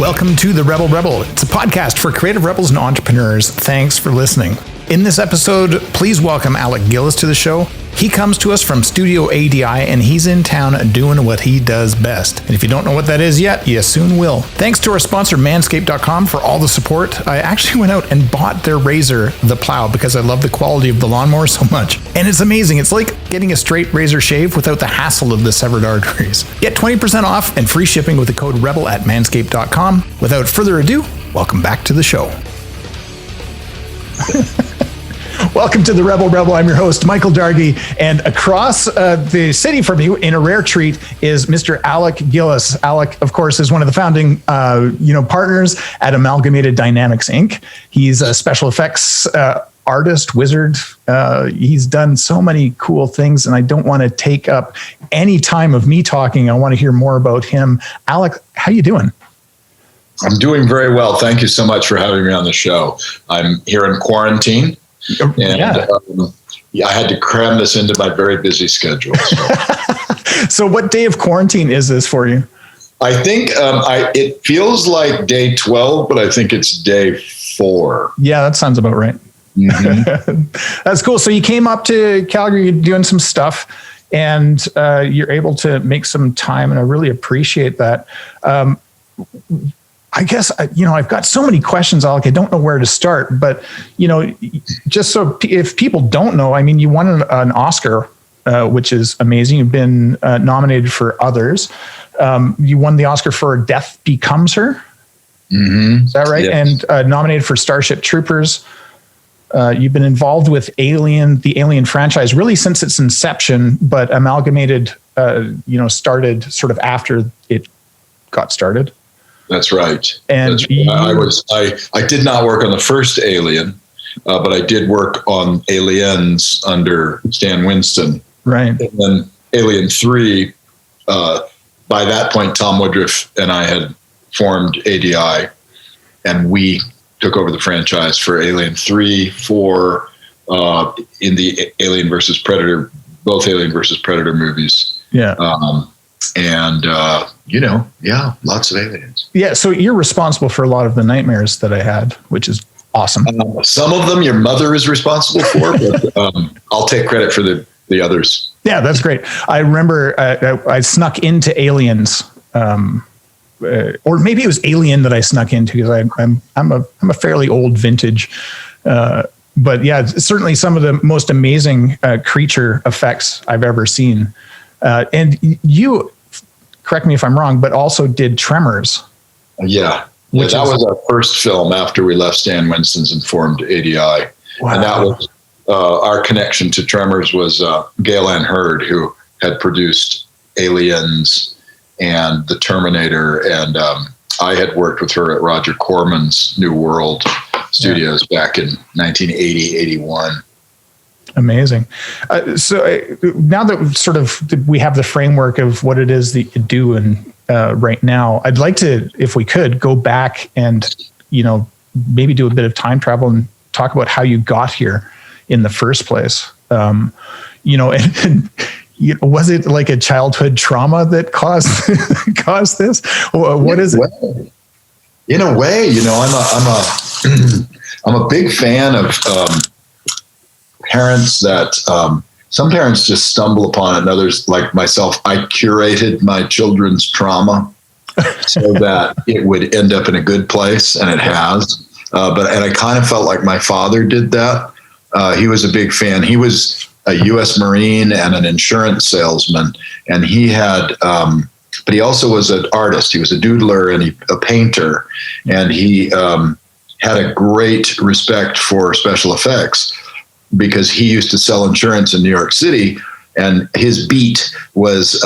Welcome to the Rebel Rebel. It's a podcast for creative rebels and entrepreneurs. Thanks for listening. In this episode, please welcome Alec Gillis to the show. He comes to us from Studio ADI, and he's in town doing what he does best. And if you don't know what that is yet, you soon will. Thanks to our sponsor, Manscaped.com, for all the support. I actually went out and bought their razor, the Plow, because I love the quality of the lawnmower so much. And it's amazing. It's like getting a straight razor shave without the hassle of the severed arteries. Get 20% off and free shipping with the code REBEL at Manscaped.com. Without further ado, welcome back to the show. Welcome to the Rebel Rebel. I'm your host, Michael Dargy, and across the city from you, in a rare treat, is Mr. Alec Gillis. Alec, of course, is one of the founding, partners at Amalgamated Dynamics Inc. He's a special effects artist, wizard. He's done so many cool things, and I don't want to take up any time of me talking. I want to hear more about him. Alec, how you doing? I'm doing very well. Thank you so much for having me on the show. I'm here in quarantine. And I had to cram this into my very busy schedule. So what day of quarantine is this for you? I think it feels like day 12, but I think it's day 4. Yeah, that sounds about right. Mm-hmm. That's cool. So you came up to Calgary, you're doing some stuff, and you're able to make some time, and I really appreciate that. I guess, I've got so many questions, Alec. I don't know where to start, but, just so if people don't know, I mean, you won an Oscar, which is amazing. You've been nominated for others. You won the Oscar for Death Becomes Her. Mm-hmm. Is that right? Yes. And nominated for Starship Troopers. You've been involved with the Alien franchise really since its inception, but Amalgamated, started sort of after it got started. That's right. And I did not work on the first Alien, but I did work on Aliens under Stan Winston. Right. And then Alien 3, by that point, Tom Woodruff and I had formed ADI, and we took over the franchise for Alien 3, 4, in the Alien versus Predator, both Alien versus Predator movies. Yeah. Lots of aliens. Yeah, so you're responsible for a lot of the nightmares that I had, which is awesome. Some of them your mother is responsible for, but I'll take credit for the others. Yeah, that's great. I remember I snuck into Aliens, or maybe it was Alien that I snuck into, because I'm a fairly old vintage. But yeah, certainly some of the most amazing creature effects I've ever seen. And you, correct me if I'm wrong, but also did Tremors. Yeah, that was our first film after we left Stan Winston's and formed ADI. Wow. And that was our connection to Tremors was Gail Ann Hurd, who had produced Aliens and The Terminator. And I had worked with her at Roger Corman's New World Studios back in 1980, 81. Amazing. So now that sort of we have the framework of what it is that you do, and right now, I'd like to, if we could, go back and maybe do a bit of time travel and talk about how you got here in the first place. And was it like a childhood trauma that caused this? What is it? In a way, I'm a big fan of parents that some parents just stumble upon it, and others, like myself, I curated my children's trauma so that it would end up in a good place, and it has. And I kind of felt like my father did that. He was a big fan. He was a U.S. Marine and an insurance salesman, and he had, but he also was an artist. He was a doodler and a painter, and he had a great respect for special effects, because he used to sell insurance in New York City, and his beat was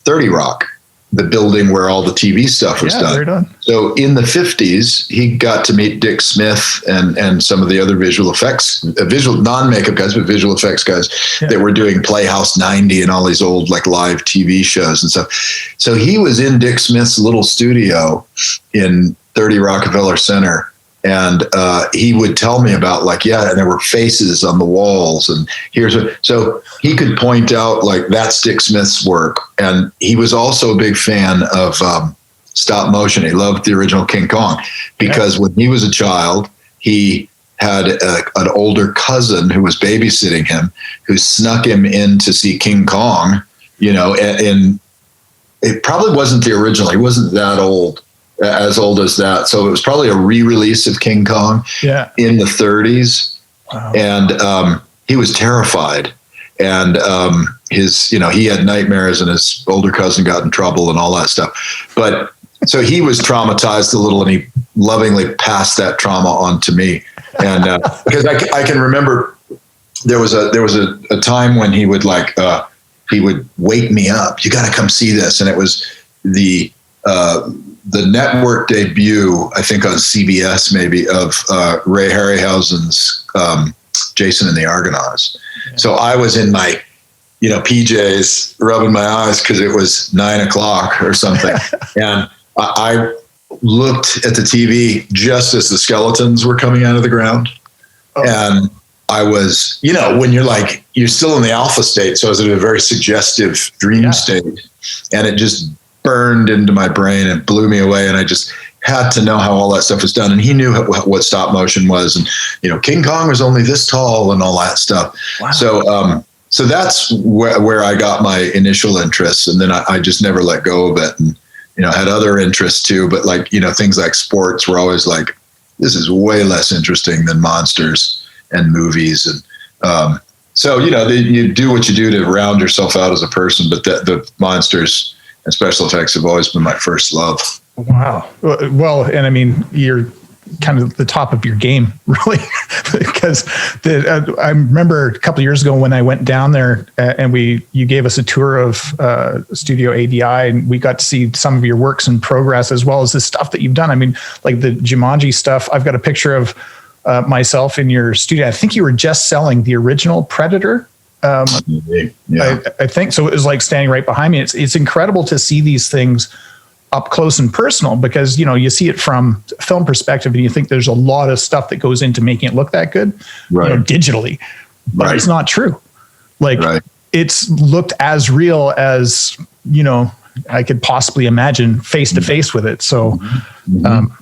30 Rock, the building where all the TV stuff was done. Right on. So in the 50s, he got to meet Dick Smith and some of the other visual non-makeup guys, but visual effects guys that were doing Playhouse 90 and all these old like live TV shows and stuff. So he was in Dick Smith's little studio in 30 Rockefeller Center. And he would tell me about and there were faces on the walls, and so he could point out that's Dick Smith's work. And he was also a big fan of stop motion. He loved the original King Kong because when he was a child, he had an older cousin who was babysitting him, who snuck him in to see King Kong, and it probably wasn't the original. He wasn't that old, as old as that. So it was probably a re-release of King Kong in the 30s. Wow. And he was terrified. And he had nightmares, and his older cousin got in trouble and all that stuff. But so he was traumatized a little, and he lovingly passed that trauma on to me. And because I can remember there was a time when he would he would wake me up. You got to come see this. And it was the network debut, I think on CBS maybe, of Ray Harryhausen's Jason and the Argonauts. Yeah. So I was in my PJs rubbing my eyes because it was 9:00 or something. And I looked at the TV just as the skeletons were coming out of the ground. Oh. And I was, when you're still in the alpha state. So I was in a very suggestive dream state, and it just burned into my brain and blew me away. And I just had to know how all that stuff was done. And he knew what stop motion was. And, King Kong was only this tall and all that stuff. Wow. So that's where I got my initial interests. And then I just never let go of it, and, had other interests too. But things like sports were always like, this is way less interesting than monsters and movies. And so, you do what you do to round yourself out as a person. But the monsters and special effects have always been my first love. Wow. Well, and I mean, you're kind of the top of your game, really, because I remember a couple of years ago when I went down there and you gave us a tour of Studio ADI, and we got to see some of your works in progress, as well as the stuff that you've done. I mean, like the Jumanji stuff. I've got a picture of myself in your studio. I think you were just selling the original Predator. I think so. It was like standing right behind me. It's incredible to see these things up close and personal, because you see it from a film perspective and you think there's a lot of stuff that goes into making it look that good, digitally, but it's not true. It's looked as real as I could possibly imagine face to face with it. So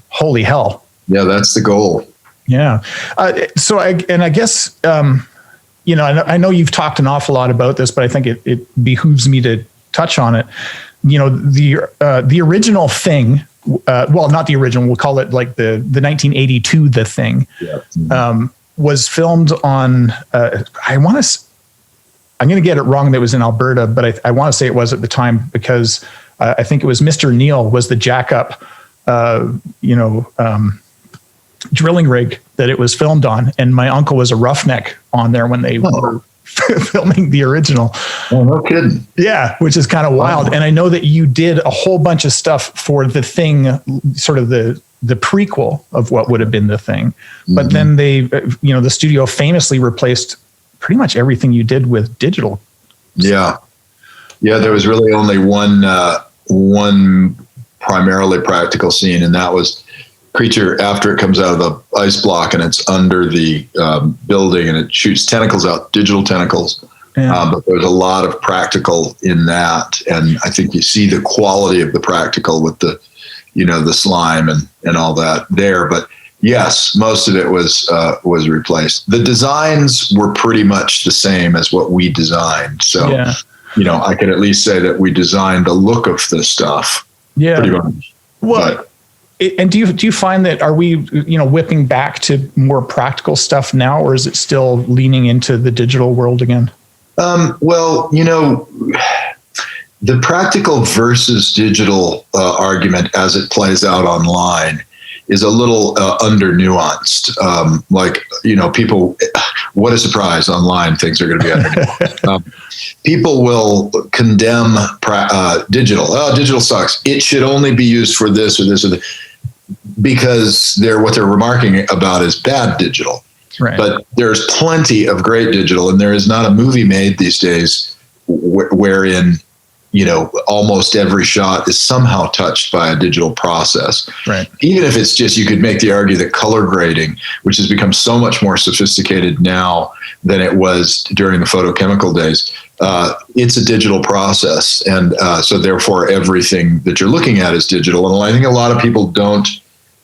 holy hell. Yeah, that's the goal. Yeah. So I guess I know you've talked an awful lot about this, but I think it behooves me to touch on it. The original Thing, well, not the original, we'll call it like the 1982 The Thing, was filmed on, I'm going to get it wrong, that was in Alberta, but I want to say it was at the time, because I think it was Mr. Neil was the jack-up, drilling rig that it was filmed on, and my uncle was a roughneck on there when they were filming the original. Oh, no kidding. Yeah, which is kind of wild. And I know that you did a whole bunch of stuff for The Thing, sort of the prequel of what would have been The Thing. But then they, the studio famously replaced pretty much everything you did with digital. Yeah. Yeah, there was really only one primarily practical scene, and that was creature after it comes out of the ice block and it's under the building, and it shoots tentacles out, digital tentacles. Yeah. But there's a lot of practical in that, and I think you see the quality of the practical with the, the slime and all that there. But yes, most of it was replaced. The designs were pretty much the same as what we designed. So, I could at least say that we designed the look of the stuff. Yeah. Pretty much. Well. And do you find that, are we, whipping back to more practical stuff now, or is it still leaning into the digital world again? Well, the practical versus digital argument as it plays out online is a little under nuanced. People, what a surprise, online things are going to be under nuanced. People will condemn digital. Oh, digital sucks. It should only be used for this or this or that, because what they're remarking about is bad digital. Right. But there's plenty of great digital, and there is not a movie made these days wherein almost every shot is somehow touched by a digital process. Right. Even if it's just, you could make the argument that color grading, which has become so much more sophisticated now than it was during the photochemical days, it's a digital process. And so therefore everything that you're looking at is digital. And I think a lot of people don't,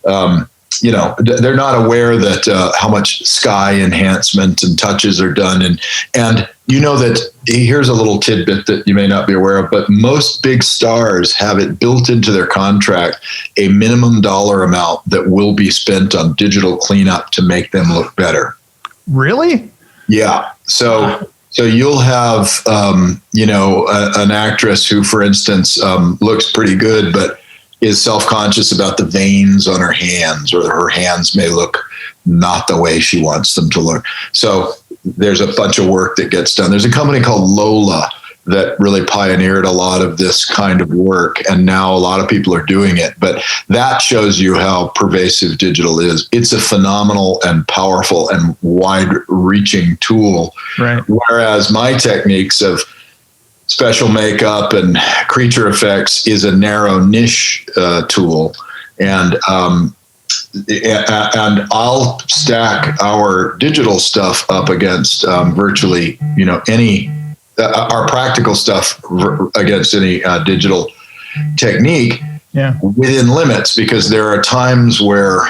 they're not aware that how much sky enhancement and touches are done. And you know that here's a little tidbit that you may not be aware of, but most big stars have it built into their contract, a minimum dollar amount that will be spent on digital cleanup to make them look better. Really? Yeah. So you'll have, an actress who, for instance, looks pretty good, but is self-conscious about the veins on her hands, or her hands may look not the way she wants them to look. So there's a bunch of work that gets done. There's a company called Lola that really pioneered a lot of this kind of work, and now a lot of people are doing it. But that shows you how pervasive digital is. It's a phenomenal and powerful and wide-reaching tool. Right. Whereas my techniques of special makeup and creature effects is a narrow niche tool, and I'll stack our digital stuff up against virtually any our practical stuff against any digital technique within limits, because there are times where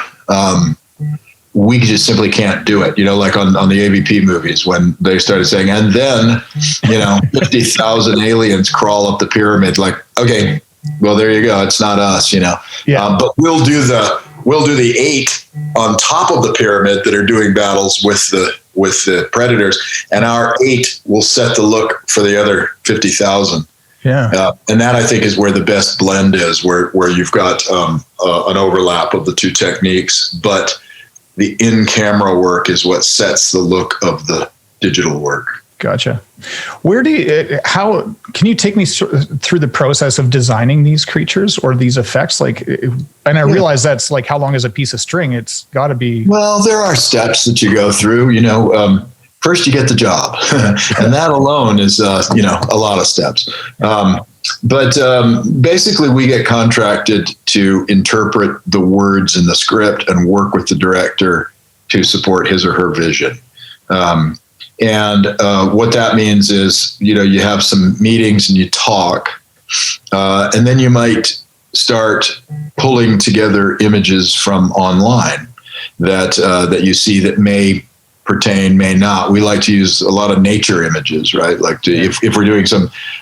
we just simply can't do it. Like on the AVP movies, when they started saying, and then 50,000 aliens crawl up the pyramid. Like, okay, well, there you go. It's not us, but we'll do the 8 on top of the pyramid that are doing battles with the predators, and our 8 will set the look for the other 50,000. Yeah. And that, I think, is where the best blend is, where you've got an overlap of the two techniques, but the in-camera work is what sets the look of the digital work. Gotcha. How can you take me through the process of designing these creatures or these effects? And I realize that's like, how long is a piece of string? It's got to be. Well, there are steps that you go through. First you get the job, and that alone is a lot of steps. But basically, we get contracted to interpret the words in the script and work with the director to support his or her vision. And what that means is, you have some meetings and you talk, and then you might start pulling together images from online that you see that may pertain, may not. We like to use a lot of nature images, right? If we're doing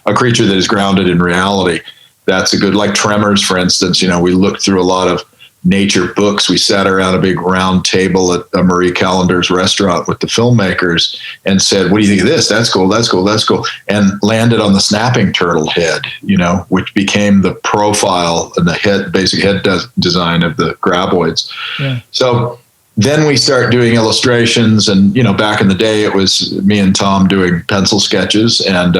a creature that is grounded in reality, that's a good, like Tremors, for instance. We looked through a lot of nature books. We sat around a big round table at Marie Callender's restaurant with the filmmakers and said, what do you think of this? That's cool. That's cool. That's cool. And landed on the snapping turtle head, which became the profile and the basic head design of the graboids. Yeah. So then we start doing illustrations, and back in the day it was me and Tom doing pencil sketches, and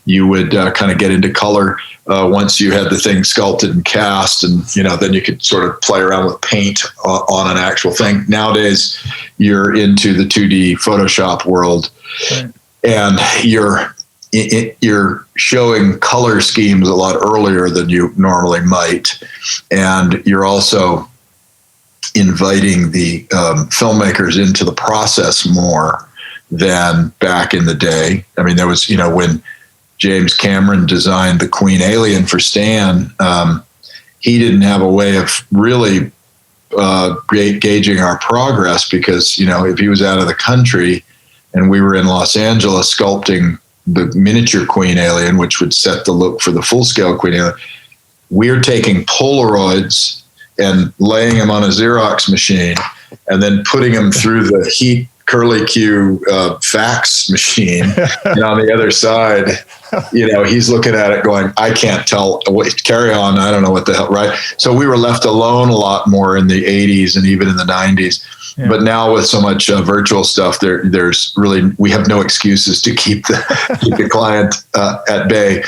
you would kind of get into color once you had the thing sculpted and cast, and then you could sort of play around with paint on an actual thing. Nowadays you're into the 2D Photoshop world, right, and you're showing color schemes a lot earlier than you normally might, and you're also inviting the filmmakers into the process more than back in the day. I mean, there was, when James Cameron designed the Queen alien for Stan, he didn't have a way of really gauging our progress, because, if he was out of the country and we were in Los Angeles sculpting the miniature Queen alien, which would set the look for the full-scale Queen alien, we're taking Polaroids and laying them on a Xerox machine and then putting them through the heat curly-Q fax machine. And on the other side, he's looking at it going, I can't tell. Carry on. I don't know what the hell, right? So we were left alone a lot more in the 80s and even in the 90s. Yeah. But now with so much virtual stuff, there's really, we have no excuses to keep the client at bay.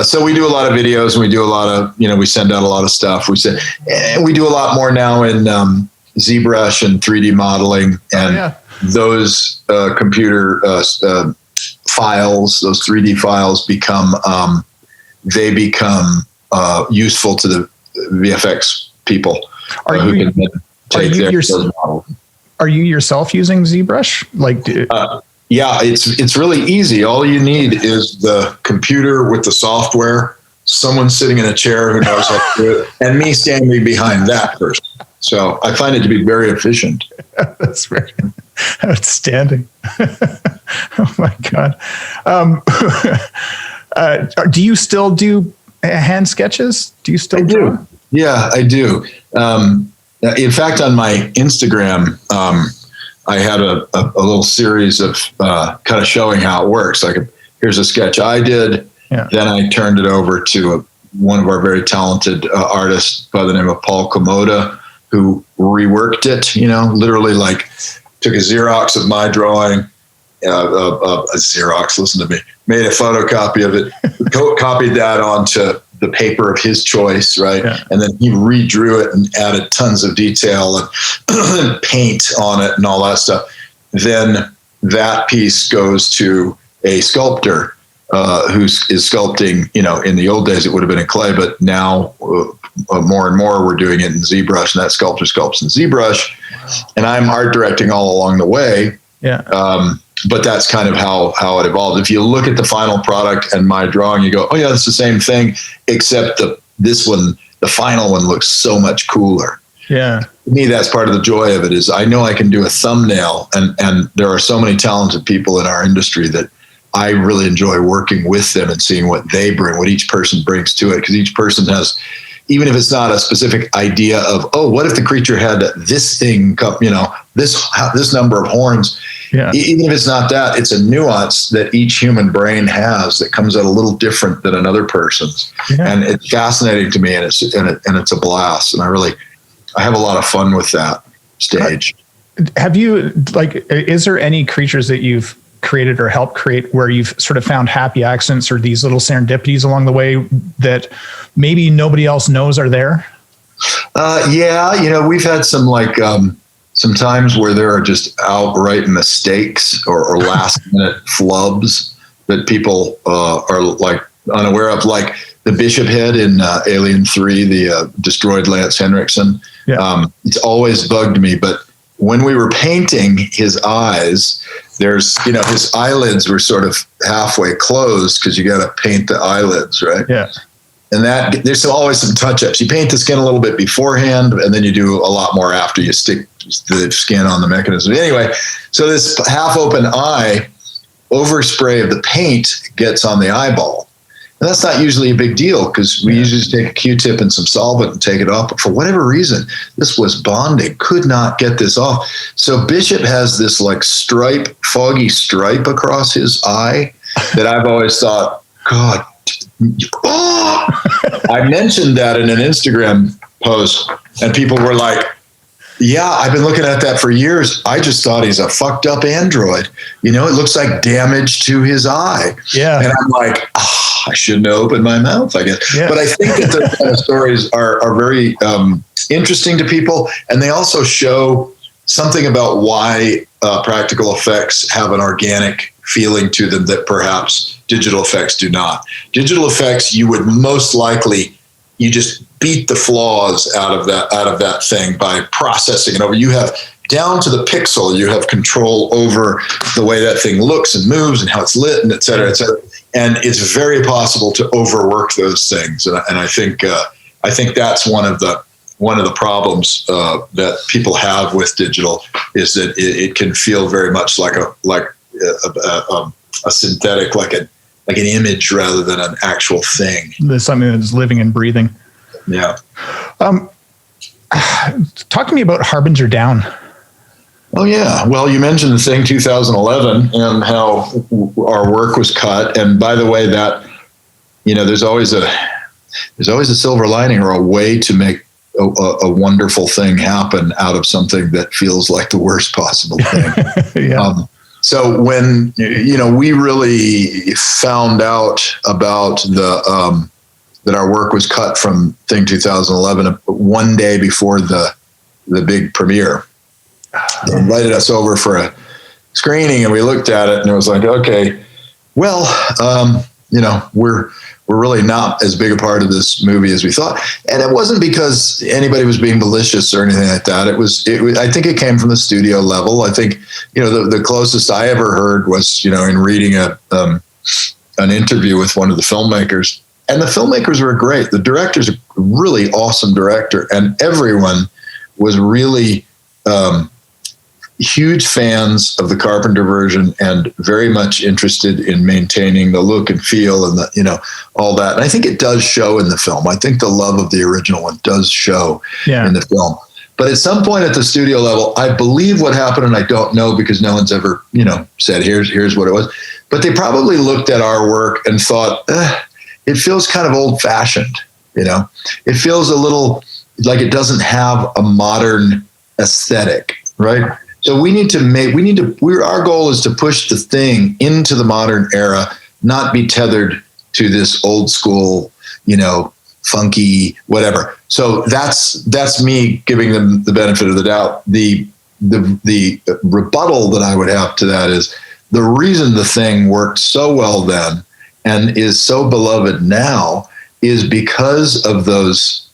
So we do a lot of videos, and we do a lot of, we send out a lot of stuff. We do a lot more now in ZBrush and 3D modeling, and those computer files, those 3D files become useful to the VFX people who can take those models. Are you yourself using ZBrush? Yeah, it's really easy. All you need is the computer with the software, someone sitting in a chair who knows how to do it, and me standing behind that person. So I find it to be very efficient. That's very outstanding. Oh my God. Do you still do hand sketches? Do you still draw? Yeah, I do. In fact, on my Instagram, I had a little series of kind of showing how it works. Like, here's a sketch I did. Yeah. Then I turned it over to one of our very talented artists by the name of Paul Komoda, who reworked it, literally like took a Xerox of my drawing, a Xerox, listen to me, made a photocopy of it, copied that onto the paper of his choice, right? Yeah. And then he redrew it and added tons of detail and paint on it and all that stuff. Then that piece goes to a sculptor who is sculpting, in the old days it would have been in clay, but now more and more we're doing it in ZBrush, and that sculptor sculpts in ZBrush. Wow. And I'm art directing all along the way. Yeah. But that's kind of how it evolved. If you look at the final product and my drawing, you go, oh yeah, it's the same thing, except the final one looks so much cooler. Yeah. To me, that's part of the joy of it, is I know I can do a thumbnail, and there are so many talented people in our industry that I really enjoy working with them and seeing what they bring, what each person brings to it. Because each person has, even if it's not a specific idea of, oh, what if the creature had this thing, this number of horns. Yeah. Even if it's not that, it's a nuance that each human brain has that comes out a little different than another person's. Yeah. And it's fascinating to me, and it's a blast. And I have a lot of fun with that stage. Have you, is there any creatures that you've created or helped create where you've sort of found happy accidents or these little serendipities along the way that maybe nobody else knows are there? Yeah, we've had some times where there are just outright mistakes or last minute flubs that people are unaware of, like the bishop head in Alien 3, the destroyed Lance Henriksen. Yeah. It's always bugged me, but when we were painting his eyes, there's, his eyelids were sort of halfway closed because you got to paint the eyelids, right? Yeah. And there's always some touch-ups. You paint the skin a little bit beforehand, and then you do a lot more after you stick the skin on the mechanism. Anyway, so this half-open eye, overspray of the paint gets on the eyeball. And that's not usually a big deal, because we usually just take a Q-tip and some solvent and take it off. But for whatever reason, this was bonding, could not get this off. So Bishop has this foggy stripe across his eye that I've always thought, God, oh! I mentioned that in an Instagram post, and people were like, yeah, I've been looking at that for years. I just thought he's a fucked up android. It looks like damage to his eye. Yeah. And I'm like, I shouldn't have opened my mouth, I guess. Yeah. But I think that those kind of stories are very interesting to people. And they also show something about why practical effects have an organic feeling to them that perhaps digital effects do not. Digital effects, you would most likely, you just beat the flaws out of that thing by processing it over. You have, down to the pixel, you have control over the way that thing looks and moves and how it's lit and et cetera, et cetera. And it's very possible to overwork those things. And I think that's one of the problems that people have with digital, is that it can feel very much like a synthetic, like an image rather than an actual thing. There's something that's living and breathing. Yeah. Talk to me about Harbinger Down. Oh yeah. Well, you mentioned the thing 2011 and how our work was cut. And by the way, that, there's always a silver lining or a way to make a wonderful thing happen out of something that feels like the worst possible thing. Yeah. So when, we really found out about that our work was cut from Thing 2011 one day before the big premiere. They invited us over for a screening, and we looked at it, and it was like, okay, well, we're really not as big a part of this movie as we thought. And it wasn't because anybody was being malicious or anything like that. It was I think it came from the studio level. I think, the closest I ever heard was, in reading an interview with one of the filmmakers. And the filmmakers were great. The director's a really awesome director. And everyone was really huge fans of the Carpenter version and very much interested in maintaining the look and feel and all that. And I think it does show in the film. I think the love of the original one does show in the film. But at some point at the studio level, I believe what happened, and I don't know because no one's ever, said, here's what it was. But they probably looked at our work and thought, it feels kind of old fashioned. It feels a little like it doesn't have a modern aesthetic, right? So our goal is to push the thing into the modern era, not be tethered to this old school, funky, whatever. So that's me giving them the benefit of the doubt. The rebuttal that I would have to that is the reason the thing worked so well then and is so beloved now is because of those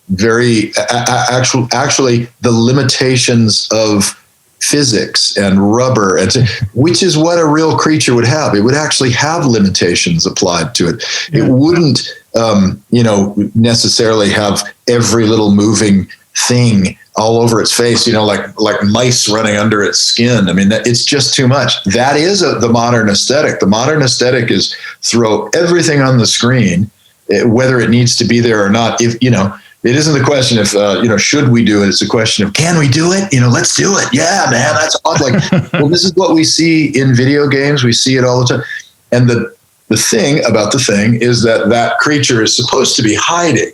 very actually the limitations of physics and rubber, which is what a real creature would have. It would actually have limitations applied to it. It wouldn't, necessarily have every little moving thing all over its face, like mice running under its skin. I mean, it's just too much. That is the modern aesthetic. The modern aesthetic is throw everything on the screen, whether it needs to be there or not. It isn't the question of, should we do it? It's a question of, can we do it? Let's do it. Yeah, man, that's odd. Well, this is what we see in video games. We see it all the time. And the thing about the thing is that creature is supposed to be hiding.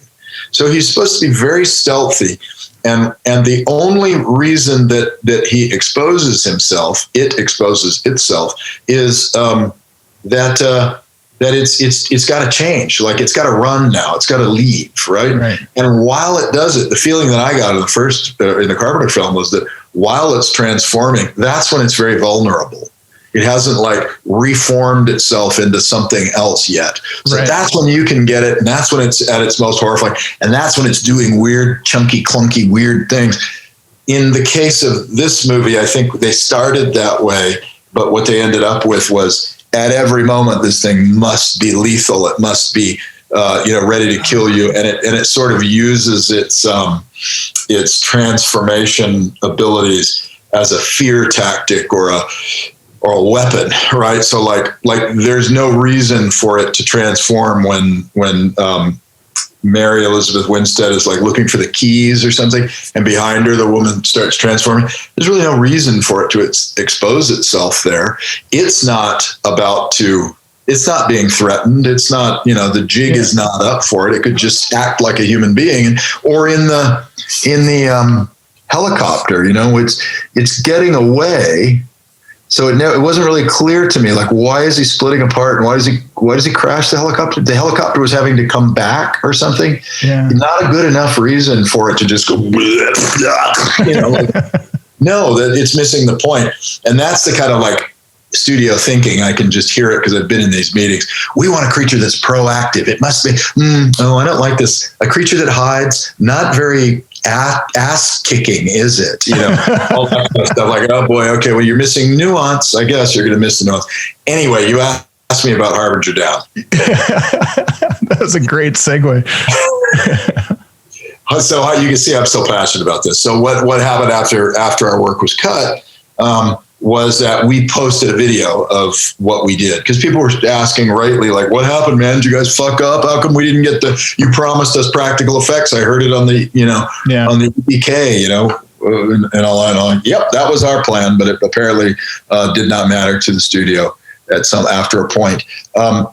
So he's supposed to be very stealthy. And the only reason that he exposes himself, it exposes itself, is that it's got to change. Like it's got to run now. It's got to leave, right? And while it does it, the feeling that I got in the Carpenter film was that while it's transforming, that's when it's very vulnerable. It hasn't reformed itself into something else yet. So that's when you can get it, and that's when it's at its most horrifying, and that's when it's doing weird, chunky, clunky, weird things. In the case of this movie, I think they started that way, but what they ended up with was, at every moment, this thing must be lethal. It must be, ready to kill you, and it sort of uses its transformation abilities as a fear tactic or a weapon, right? So like there's no reason for it to transform when Mary Elizabeth Winstead is looking for the keys or something, and behind her the woman starts transforming. There's really no reason for it to expose itself there. It's not being threatened. It's not, the jig is not up for it. It could just act like a human being. Or in the helicopter, it's getting away. So it wasn't really clear to me, why is he splitting apart and why does he crash the helicopter? The helicopter was having to come back or something. Yeah. Not a good enough reason for it to just go, no, that it's missing the point. And that's the kind of studio thinking. I can just hear it because I've been in these meetings. We want a creature that's proactive. It must be, I don't like this. A creature that hides, not very ass kicking, is it? All that kind of stuff oh boy, okay, well, you're missing nuance. I guess you're going to miss the nuance. Anyway, you asked me about Harbinger Down. That was a great segue. So you can see I'm so passionate about this. So what happened after our work was cut was that we posted a video of what we did, because people were asking rightly, what happened, man? Did you guys fuck up? How come we didn't get you promised us practical effects? I heard it on the, on the EPK, and all that. Yep, that was our plan, but it apparently did not matter to the studio after a point.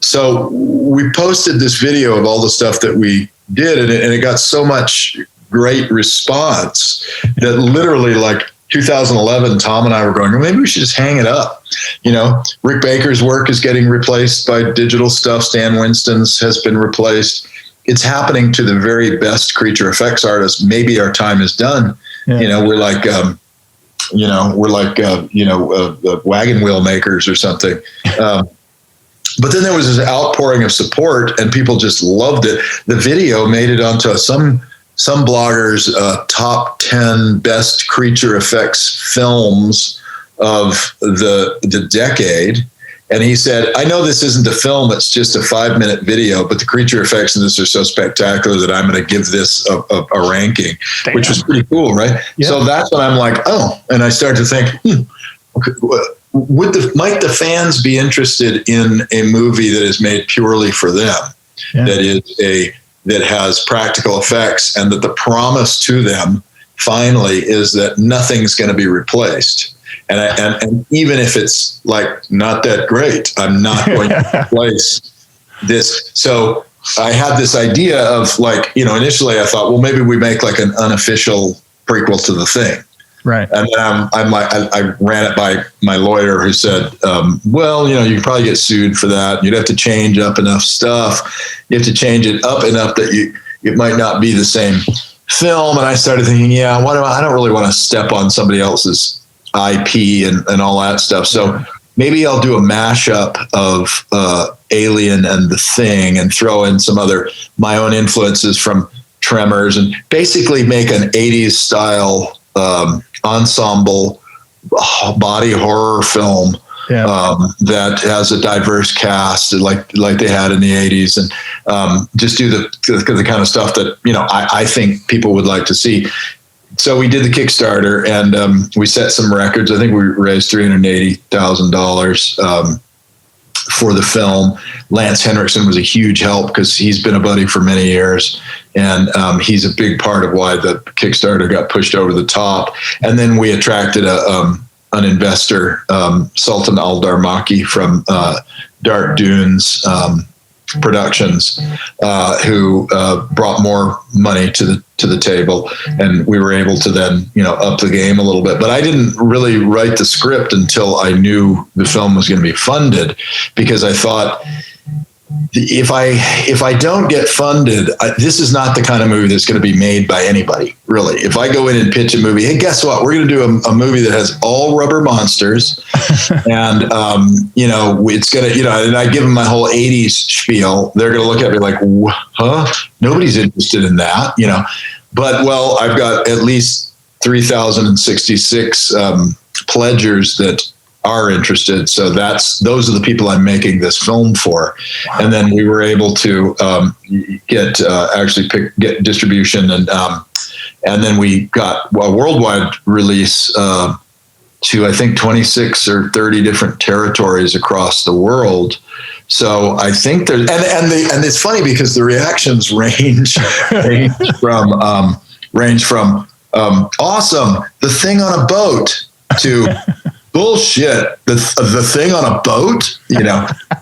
So we posted this video of all the stuff that we did, and it got so much great response that literally 2011, Tom and I were going, maybe we should just hang it up. Rick Baker's work is getting replaced by digital stuff. Stan Winston's has been replaced. It's happening to the very best creature effects artists. Maybe our time is done. Yeah. We're wagon wheel makers or something. But then there was this outpouring of support, and people just loved it. The video made it onto some bloggers' top 10 best creature effects films of the decade. And he said, I know this isn't a film, it's just a 5-minute video, but the creature effects in this are so spectacular that I'm going to give this a ranking. Damn. Which was pretty cool, right? Yeah. So that's when I'm like, oh, and I started to think, okay, might the fans be interested in a movie that is made purely for them, that has practical effects, and that the promise to them finally is that nothing's going to be replaced. And even if it's like not that great, I'm not going to replace this. So I had this idea of like, initially I thought, well, maybe we make like an unofficial prequel to The Thing. Right. And then I ran it by my lawyer, who said, well, you could probably get sued for that. You'd have to change up enough stuff. You have to change it up enough that it might not be the same film. And I started thinking, I don't really want to step on somebody else's IP and all that stuff. So maybe I'll do a mashup of Alien and The Thing, and throw in some other my own influences from Tremors, and basically make an 80s style ensemble body horror film that has a diverse cast like they had in the 80s, and just do the kind of stuff that I think people would like to see. So we did the Kickstarter, and we set some records. I think we raised $380,000 for the film. Lance Henriksen was a huge help because he's been a buddy for many years, and he's a big part of why the Kickstarter got pushed over the top. And then we attracted an investor, Sultan Al Darmaki from Dark Dunes Productions, who brought more money to the table, and we were able to then up the game a little bit. But I didn't really write the script until I knew the film was going to be funded, because I thought, if I don't get funded, this is not the kind of movie that's going to be made by anybody, really. If I go in and pitch a movie, hey, guess what? We're going to do a movie that has all rubber monsters, and it's going to, and I give them my whole 80s spiel. They're going to look at me like, huh? Nobody's interested in that, But well, I've got at least 3,066 pledgers that are interested. So those are the people I'm making this film for. Wow. And then we were able to get distribution, and then we got a worldwide release to I think 26 or 30 different territories across the world. So I think there's and it's funny because the reactions range from awesome, The Thing on a boat, to bullshit, the thing on a boat,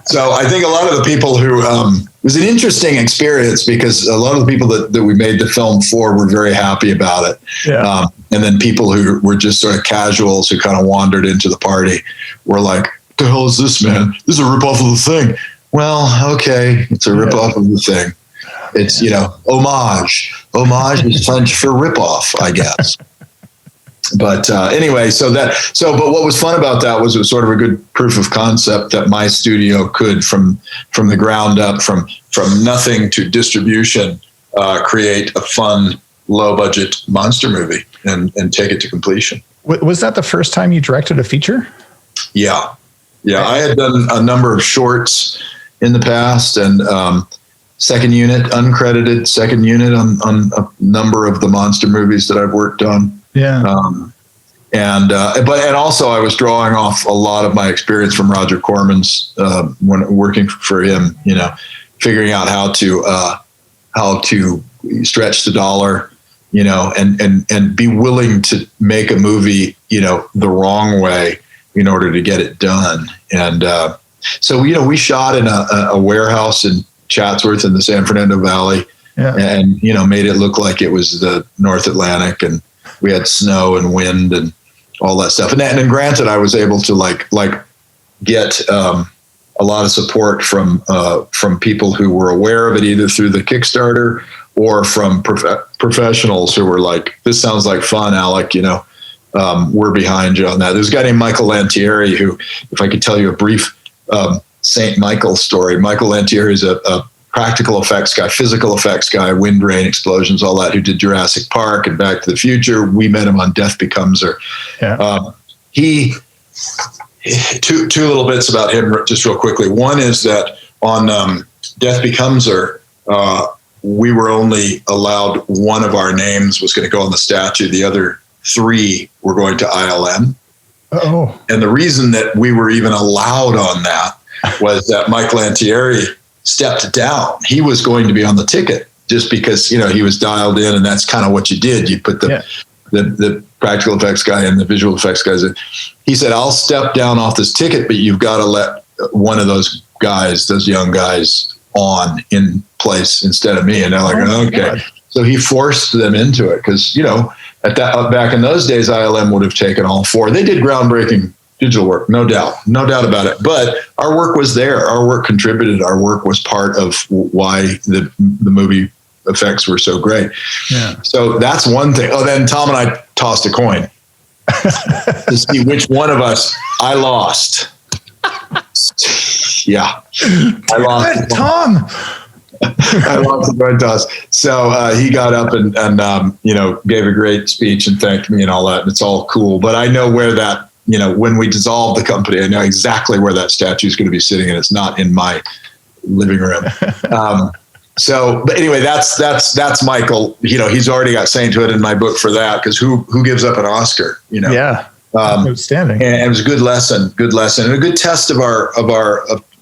So I think a lot of the people who, it was an interesting experience, because a lot of the people that we made the film for were very happy about it. Yeah. And then people who were just sort of casuals who kind of wandered into the party were like, what the hell is this, man? This is a ripoff of The Thing. Well, okay, it's a ripoff of The Thing. It's, homage. Homage is French for ripoff, I guess. But anyway, but what was fun about that was it was sort of a good proof of concept that my studio could, from the ground up, from nothing to distribution, create a fun, low budget monster movie and take it to completion. Was that the first time you directed a feature? Yeah. I had done a number of shorts in the past, and uncredited second unit on a number of the monster movies that I've worked on. Yeah. But also I was drawing off a lot of my experience from Roger Corman's, when working for him, figuring out how to stretch the dollar, and be willing to make a movie, the wrong way in order to get it done. And, so, we shot in a warehouse in Chatsworth in the San Fernando Valley, and, made it look like it was the North Atlantic, and we had snow and wind and all that stuff. And granted, I was able to get a lot of support from people who were aware of it, either through the Kickstarter or from professionals who were like, this sounds like fun, Alec, we're behind you on that. There's a guy named Michael Lantieri who, if I could tell you a brief St. Michael story. Michael Lantieri is a practical effects guy, physical effects guy, wind, rain, explosions, all that, who did Jurassic Park and Back to the Future. We met him on Death Becomes Her. Yeah. Two little bits about him just real quickly. One is that on Death Becomes Her, we were only allowed one of our names was going to go on the statue. The other three were going to ILM. Oh. And the reason that we were even allowed on that was that Mike Lantieri stepped down. He was going to be on the ticket just because, he was dialed in, and that's kind of what you did. You put the practical effects guy and the visual effects guys in. He said, I'll step down off this ticket, but you've got to let one of those guys, those young guys, on in place instead of me. And they're like, okay. God. So he forced them into it because, at that back in those days, ILM would have taken all four. They did groundbreaking digital work, no doubt about it. But our work was there. Our work contributed. Our work was part of why the movie effects were so great. Yeah. So that's one thing. Oh, then Tom and I tossed a coin to see which one of us I lost. Yeah, I lost. Tom. I lost the coin toss. So he got up and gave a great speech and thanked me and all that. And it's all cool. But I know where that, when we dissolve the company, I know exactly where that statue is going to be sitting, and it's not in my living room. But anyway, that's Michael. He's already got saying to it in my book for that, because who gives up an Oscar? Yeah, outstanding. And it was a good lesson, and a good test of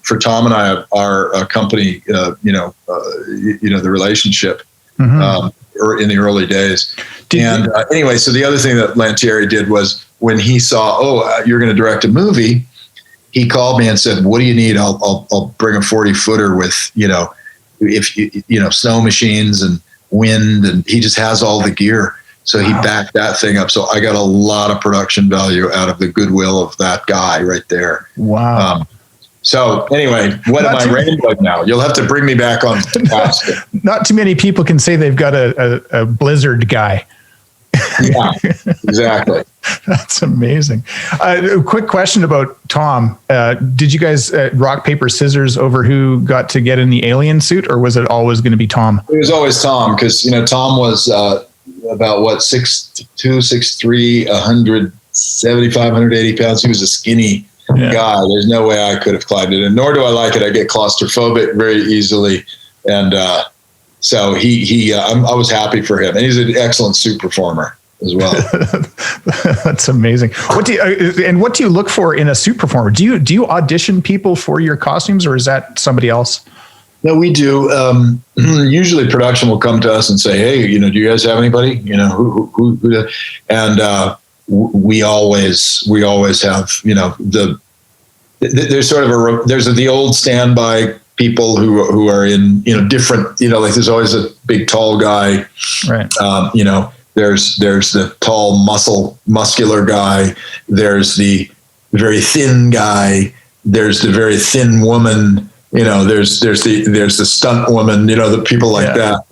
for Tom and I, our company, the relationship, or in the early days. Anyway, so the other thing that Lantieri did was when he saw, you're going to direct a movie, he called me and said, what do you need? I'll bring a 40-footer with, if snow machines and wind, and he just has all the gear. So he backed that thing up. So I got a lot of production value out of the goodwill of that guy right there. Wow. So anyway, what am I rambling now? You'll have to bring me back on task. Not too many people can say they've got a Blizzard guy. Yeah, exactly. That's amazing. A quick question about Tom. Did you guys rock, paper, scissors over who got to get in the alien suit, or was it always going to be Tom? It was always Tom, because, Tom was about 6'2", 6'3", 175, 180 pounds. He was a skinny guy. There's no way I could have climbed it, and nor do I like it. I get claustrophobic very easily, and so I was happy for him, and he's an excellent suit performer as well. That's amazing. What do you look for in a suit performer? Do you audition people for your costumes, or is that somebody else? No, we do. Usually production will come to us and say, hey, do you guys have anybody? Who and we always have, there's sort of there's the old standby people who are in, different, like there's always a big tall guy, right? There's the tall muscular guy. There's the very thin guy. There's the very thin woman. There's the stunt woman. The people like that.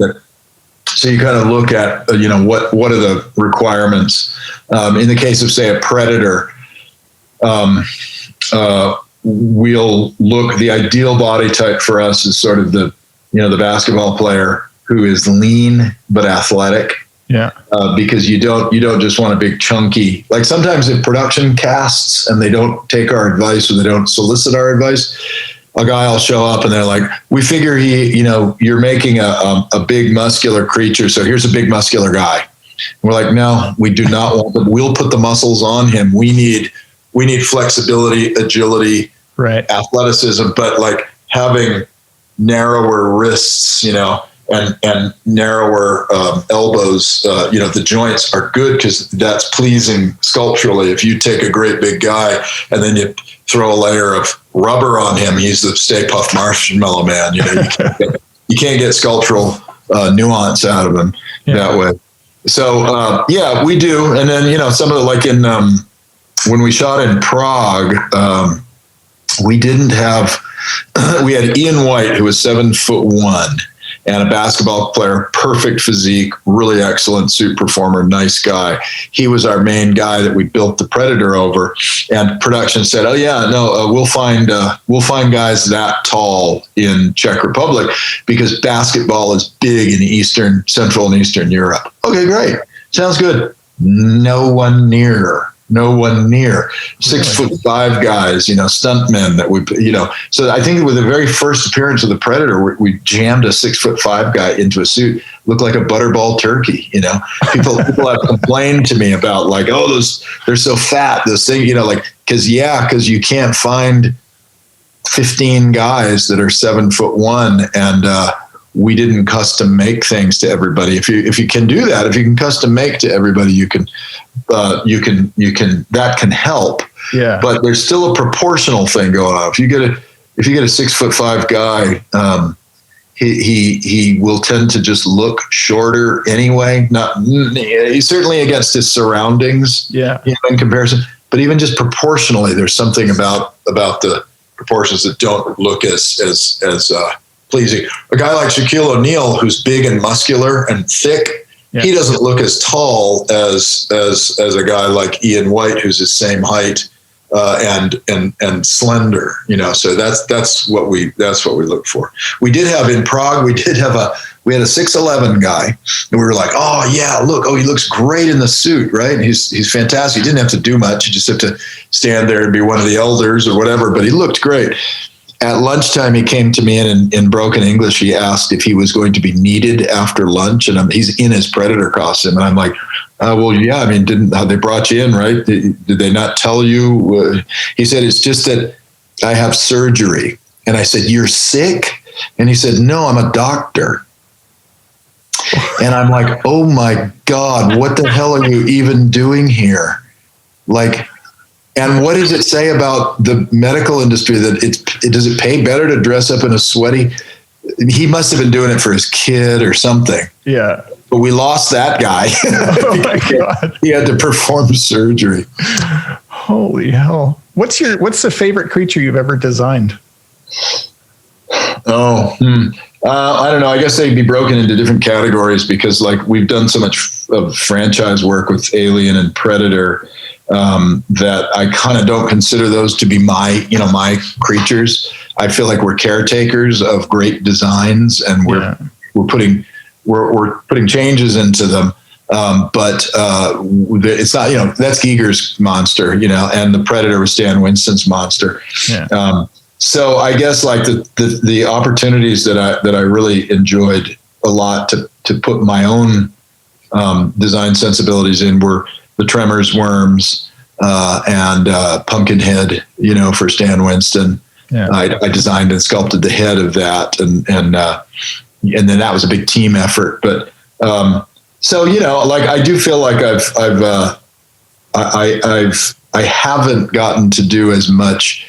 So you kind of look at what are the requirements. In the case of, say, a Predator, we'll look. The ideal body type for us is sort of the basketball player who is lean but athletic. Yeah. Because you don't just want a big chunky, like sometimes in production casts and they don't take our advice or they don't solicit our advice, a guy will show up and they're like, we figure you're making a big muscular creature. So here's a big muscular guy. And we're like, no, we do not want them. We'll put the muscles on him. We need flexibility, agility, right, athleticism, but like having narrower wrists, and narrower elbows, the joints are good because that's pleasing sculpturally. If you take a great big guy and then you throw a layer of rubber on him, he's the Stay Puft Marshmallow Man. You can't get sculptural nuance out of him that way. So we do. And then some of the, like in when we shot in Prague, we didn't have. We had Ian White, who was 7'1", and a basketball player, perfect physique, really excellent suit performer, nice guy. He was our main guy that we built the Predator over, and production said, "Oh yeah, no, we'll find guys that tall in Czech Republic because basketball is big in Central and Eastern Europe." Okay, great, sounds good. No one near 6'5" guys, stuntmen that we, so I think with the very first appearance of the Predator, we jammed a 6'5" guy into a suit, looked like a butterball turkey. People have complained to me about like, oh, they're so fat, those things, because you can't find 15 guys that are 7'1", and we didn't custom make things to everybody. If you can do that, if you can custom make to everybody, you can that can help. Yeah. But there's still a proportional thing going on. If you get a 6'5" guy, he will tend to just look shorter anyway. He's certainly against his surroundings. Yeah. In comparison, but even just proportionally, there's something about the proportions that don't look as pleasing. A guy like Shaquille O'Neal, who's big and muscular and thick, he doesn't look as tall as a guy like Ian White, who's the same height and slender. So that's what we look for. We did have in Prague. We had a 6'11" guy, and we were like, oh yeah, look, he looks great in the suit, right? And he's fantastic. He didn't have to do much. He just have to stand there and be one of the elders or whatever. But he looked great. At lunchtime, he came to me and in broken English, he asked if he was going to be needed after lunch. And he's in his Predator costume. And I'm like, well, yeah, they brought you in, right? Did they not tell you? He said, it's just that I have surgery. And I said, you're sick? And he said, no, I'm a doctor. And I'm like, oh my God, what the hell are you even doing here? And what does it say about the medical industry that does it pay better to dress up in a sweaty? He must have been doing it for his kid or something. Yeah. But we lost that guy. Oh my God. He had to perform surgery. Holy hell. What's the favorite creature you've ever designed? I don't know. I guess they'd be broken into different categories because we've done so much of franchise work with Alien and Predator, that I kind of don't consider those to be my creatures. I feel like we're caretakers of great designs, and we're putting changes into them. But it's not, that's Giger's monster, and the Predator was Stan Winston's monster. Yeah. So I guess the opportunities that I really enjoyed a lot to put my own design sensibilities in were the Tremors worms and Pumpkinhead, for Stan Winston. Yeah. I designed and sculpted the head of that, and then that was a big team effort. But so I do feel like I haven't gotten to do as much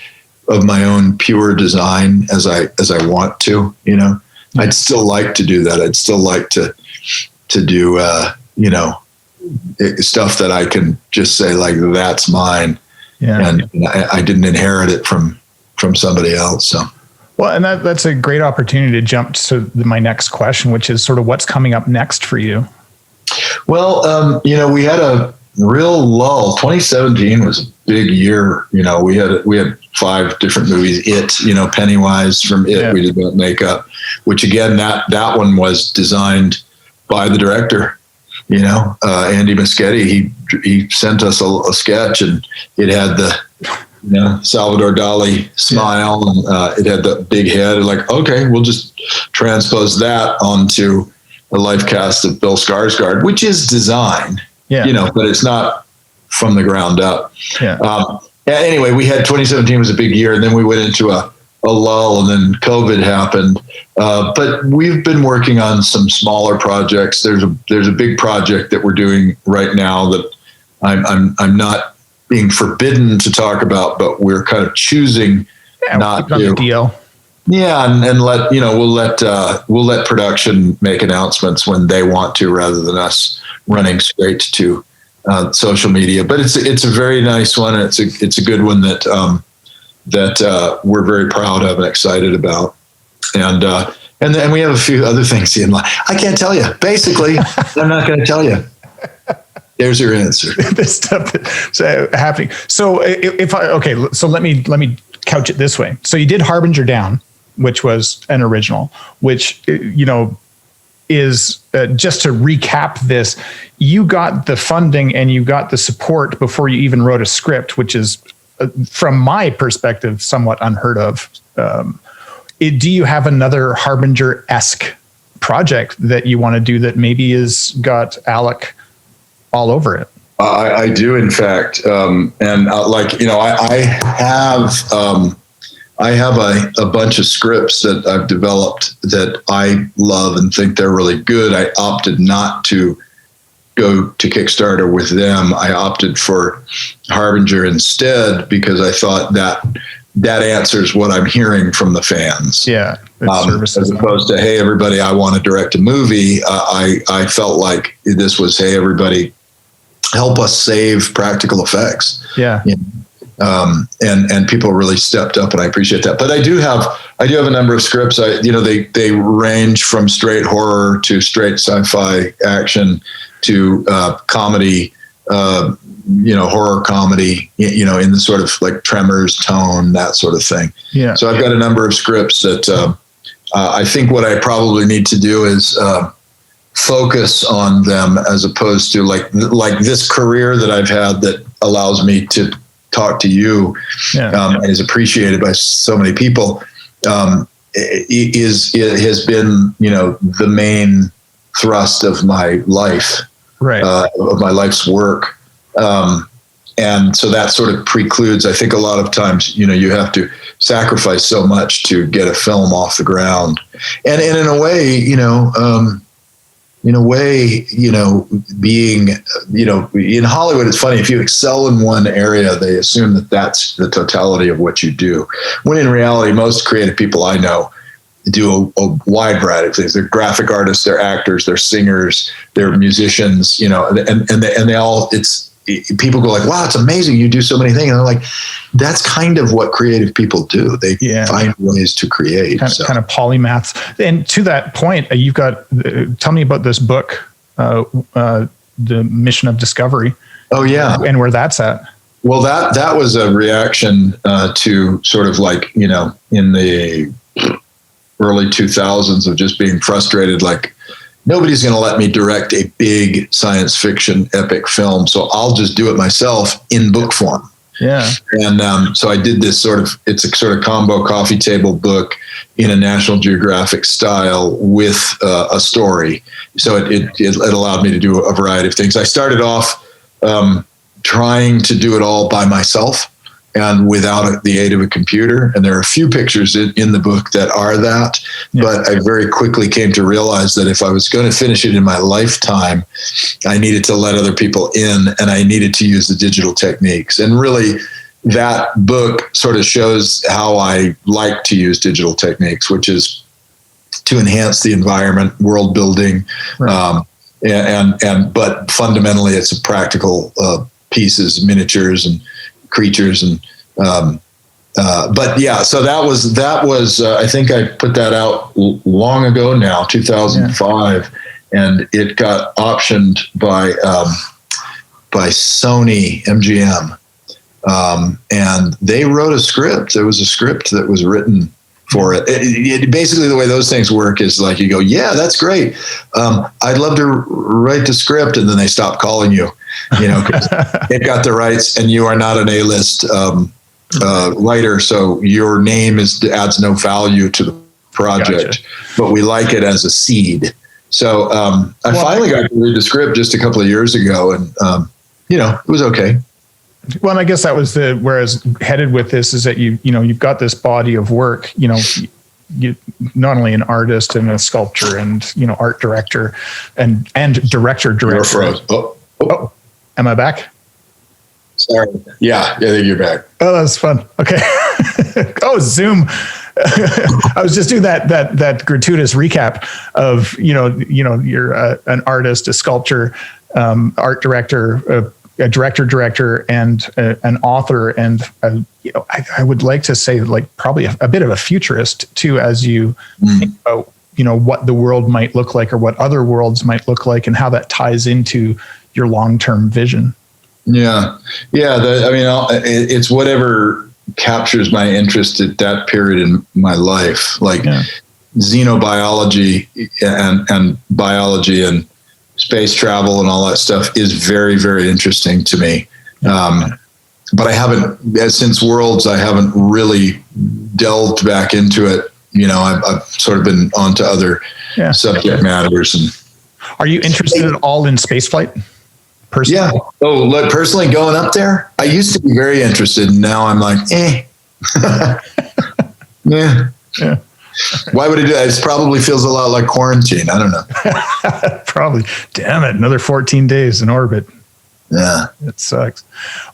of my own pure design as I want to. I'd still like to do that. I'd still like to do stuff that I can just say that's mine. Yeah. And I didn't inherit it from somebody else. So. Well, and that's a great opportunity to jump to my next question, which is sort of what's coming up next for you. Well, we had a real lull. 2017 was a big year. We had 5 different movies. Pennywise from It. Yeah. We did that makeup, which again, that one was designed by the director. Andy Muschietti. He sent us a sketch, and it had the Salvador Dali smile, and it had the big head. Okay, we'll just transpose that onto a life cast of Bill Skarsgård, which is design. Yeah. But it's not from the ground up. Yeah. Anyway, we had 2017 was a big year, and then we went into a lull, and then COVID happened. But we've been working on some smaller projects. There's a big project that we're doing right now that I'm not being forbidden to talk about, but we're kind of choosing not to. Deal. Yeah, and we'll let production make announcements when they want to, rather than us running straight to social media. But it's a very nice one. And it's a good one that we're very proud of and excited about. And And we have a few other things in line. I can't tell you. Basically, I'm not going to tell you. There's your answer. This stuff is happening. So so let me couch it this way. So you did Harbinger Down, which was an original, which, is just to recap this, you got the funding and you got the support before you even wrote a script, which is, from my perspective, somewhat unheard of. Do you have another Harbinger-esque project that you want to do that maybe has got Alec all over it? I do, in fact. I have a bunch of scripts that I've developed that I love and think they're really good. I opted not to go to Kickstarter with them. I opted for Harbinger instead because I thought that answers what I'm hearing from the fans. Yeah. As opposed to, hey, everybody, I want to direct a movie. I felt like this was, hey, everybody, help us save practical effects. Yeah. And people really stepped up, and I appreciate that. But I do have a number of scripts. They range from straight horror to straight sci-fi action to comedy, horror comedy, in the sort of like Tremors tone, that sort of thing. Yeah. So I've got a number of scripts that I think what I probably need to do is focus on them, as opposed to like this career that I've had that allows me to talk to you, and is appreciated by so many people. It has been, the main thrust of my life, right? Of my life's work. And so that sort of precludes, I think a lot of times, you have to sacrifice so much to get a film off the ground. And in a way, being, in Hollywood, it's funny, if you excel in one area, they assume that that's the totality of what you do. When in reality, most creative people I know do a wide variety of things. They're graphic artists, they're actors, they're singers, they're musicians, and they all, people go like, wow, it's amazing. You do so many things. And I'm like, that's kind of what creative people do. They find ways to create. Kind of polymaths. And to that point, you've got, tell me about this book, The Mission of Discovery. Oh yeah. And where that's at. Well, that was a reaction to sort of like, in the early 2000s of just being frustrated, like, nobody's going to let me direct a big science fiction epic film, so I'll just do it myself in book form. Yeah. And so I did this it's a sort of combo coffee table book in a National Geographic style with a story. So it allowed me to do a variety of things. I started off trying to do it all by myself and without the aid of a computer. And there are a few pictures in the book that are that, but I very quickly came to realize that if I was going to finish it in my lifetime, I needed to let other people in, and I needed to use the digital techniques. And really, that book sort of shows how I like to use digital techniques, which is to enhance the environment, world building, right. But fundamentally, it's a practical pieces, miniatures and creatures, and but yeah, so that was I think I put that out long ago now, 2005, and it got optioned by Sony MGM, and they wrote a script. There was a script that was written for it. It basically, the way those things work is like, you go, yeah, that's great. I'd love to write the script, and then they stop calling you. Cause they've got the rights, and you are not an A-list writer, so your name adds no value to the project. Gotcha. But we like it as a seed. So I finally got to read the script just a couple of years ago, and it was okay. Well, and I guess that was where I was headed with this, is that you've got this body of work. You not only an artist and a sculptor and art director and director. You're froze. Oh. Am I back? Sorry. Yeah, I think you're back. Oh, that's fun. Okay. Oh, Zoom. I was just doing that gratuitous recap of you're an artist, a sculptor, art director, a director, and an author, and I would like to say like probably a bit of a futurist too, as you think about what the world might look like or what other worlds might look like and how that ties into your long-term vision. Yeah. It's whatever captures my interest at that period in my life, like xenobiology and biology and space travel and all that stuff is very, very interesting to me. But I haven't, since Worlds, I haven't really delved back into it. I've sort of been onto other subject matters. And are you interested at all in spaceflight? Personally? Yeah. Oh, look, personally going up there, I used to be very interested. And now I'm like, yeah. Why would I do that? It probably feels a lot like quarantine. I don't know. Probably. Damn it. Another 14 days in orbit. Yeah. It sucks.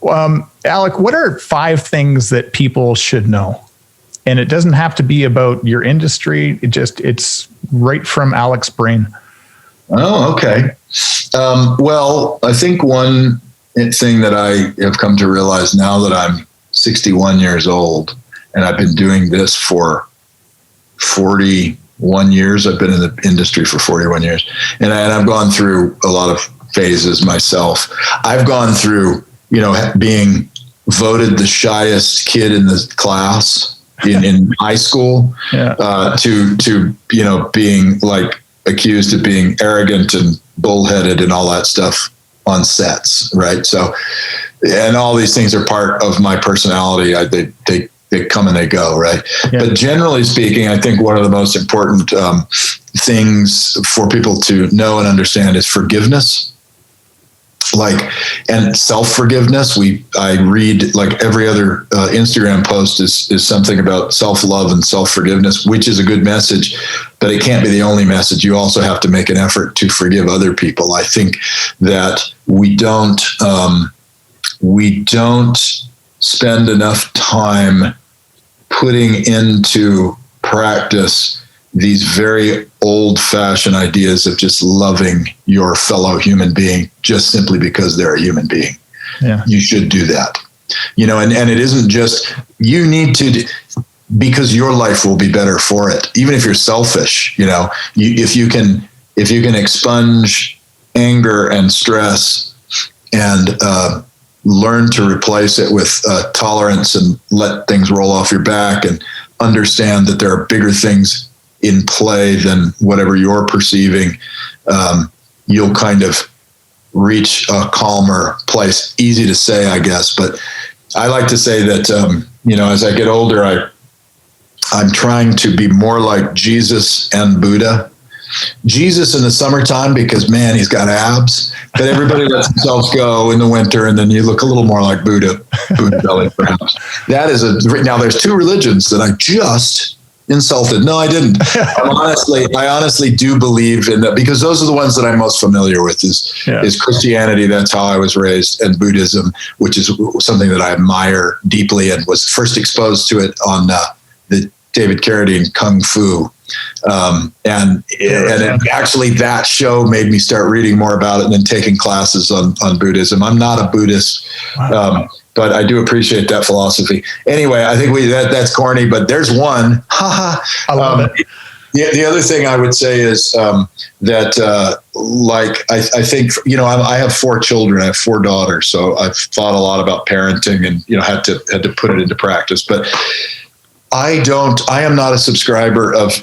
Alec, what are 5 things that people should know? And it doesn't have to be about your industry. It's right from Alec's brain. Oh, okay. Well, I think one thing that I have come to realize now that I'm 61 years old and I've been doing this for 41 years. I've been in the industry for 41 years and I've gone through a lot of phases myself. I've gone through, being voted the shyest kid in the class in high school, to being like accused of being arrogant and bullheaded and all that stuff on sets. Right. So, and all these things are part of my personality. They come and they go. Right. Yeah. But generally speaking, I think one of the most important things for people to know and understand is forgiveness. And self-forgiveness. I read like every other Instagram post is something about self-love and self-forgiveness, which is a good message, but it can't be the only message. You also have to make an effort to forgive other people. I think that we don't spend enough time putting into practice these very old-fashioned ideas of just loving your fellow human being just simply because they're a human being. Yeah. You should do that. And it isn't just, you need to, because your life will be better for it. Even if you're selfish, if you can expunge anger and stress and learn to replace it with tolerance and let things roll off your back and understand that there are bigger things in play than whatever you're perceiving, you'll kind of reach a calmer place. Easy to say, I guess, but I like to say that, as I get older, I'm trying to be more like Jesus and Buddha. Jesus in the summertime, because man, he's got abs, but everybody lets themselves go in the winter. And then you look a little more like Buddha belly, perhaps. That is now there's 2 religions that I just insulted. No, I didn't. I honestly do believe in that, because those are the ones that I'm most familiar with is Christianity. That's how I was raised, and Buddhism, which is something that I admire deeply and was first exposed to it on the David Carradine Kung Fu. And actually that show made me start reading more about it and then taking classes on Buddhism. I'm not a Buddhist. Wow. But I do appreciate that philosophy. Anyway, I think that's corny, but there's one. I love it. The other thing I would say is that, I think, I have 4 children. I have 4 daughters, so I've thought a lot about parenting and had to put it into practice. But I am not a subscriber of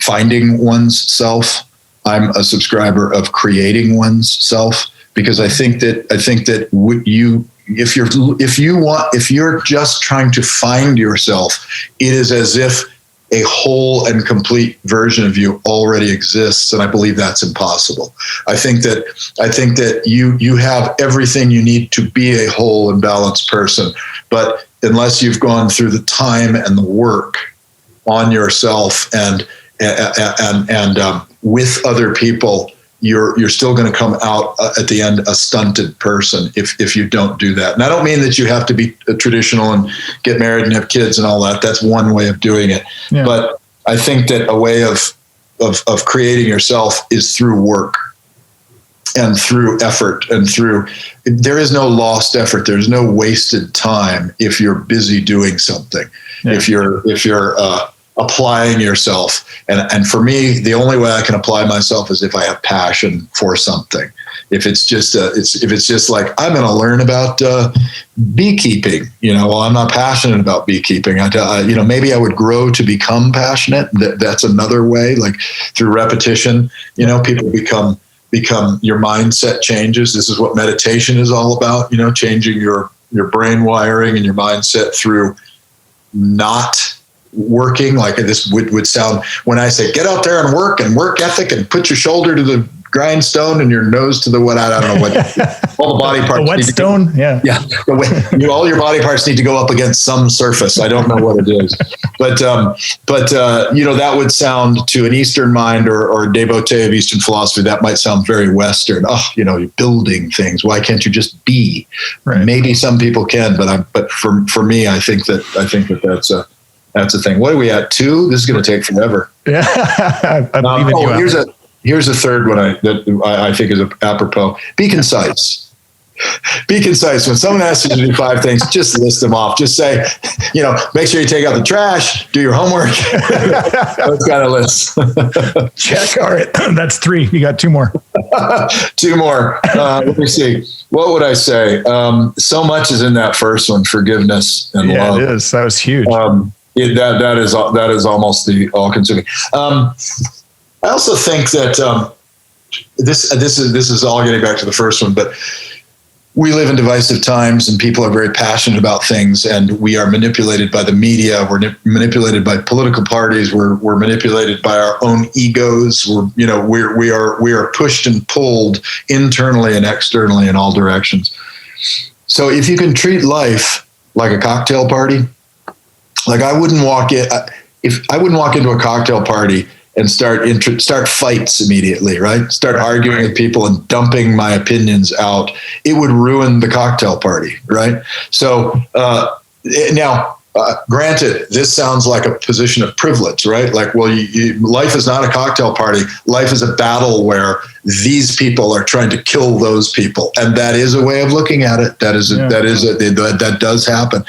finding one's self. I'm a subscriber of creating one's self, because I think that if you're just trying to find yourself, it is as if a whole and complete version of you already exists. And I believe that's impossible. I think that you have everything you need to be a whole and balanced person. But unless you've gone through the time and the work on yourself and with other people, you're still going to come out at the end a stunted person if you don't do that. And I don't mean that you have to be traditional and get married and have kids and all that. That's one way of doing it. Yeah. But I think that a way of creating yourself is through work and through effort and there is no lost effort. There's no wasted time if you're busy doing something. Yeah. If you're applying yourself. And for me, the only way I can apply myself is if I have passion for something. If it's just like, I'm going to learn about beekeeping, well, I'm not passionate about beekeeping. Maybe I would grow to become passionate. That's another way, like through repetition, people become, your mindset changes. This is what meditation is all about, changing your brain wiring and your mindset through not working. Like this would sound when I say, get out there and work ethic and put your shoulder to the grindstone and your nose to the what, I don't know what, all the body parts. The whetstone? Yeah. All your body parts need to go up against some surface. I don't know what it is. But that would sound to an Eastern mind or a devotee of Eastern philosophy, that might sound very Western. You're building things. Why can't you just be? Right. Maybe some people can, but for me, I think that's a thing. What are we at? 2? This is going to take forever. Yeah. I believe in you. Here's a third one that I think is apropos. Be concise. Be concise. When someone asks you to do 5 things, just list them off. Just say, make sure you take out the trash, do your homework. Those kind of lists. Check. All right. That's 3. You got 2 more. 2 more. Let me see. What would I say? So much is in that first one, forgiveness and love. Yeah, it is. That was huge. That is almost the all-consuming. I also think that this is all getting back to the first one, but we live in divisive times and people are very passionate about things, and we are manipulated by the media. We're manipulated by political parties. We're manipulated by our own egos. We are pushed and pulled internally and externally in all directions. So if you can treat life like a cocktail party, like I wouldn't walk into a cocktail party and start fights immediately, right? Start arguing with people and dumping my opinions out. It would ruin the cocktail party, right? So now, granted, this sounds like a position of privilege, right? Like, well, life is not a cocktail party. Life is a battle where these people are trying to kill those people, and that is a way of looking at it. That does happen.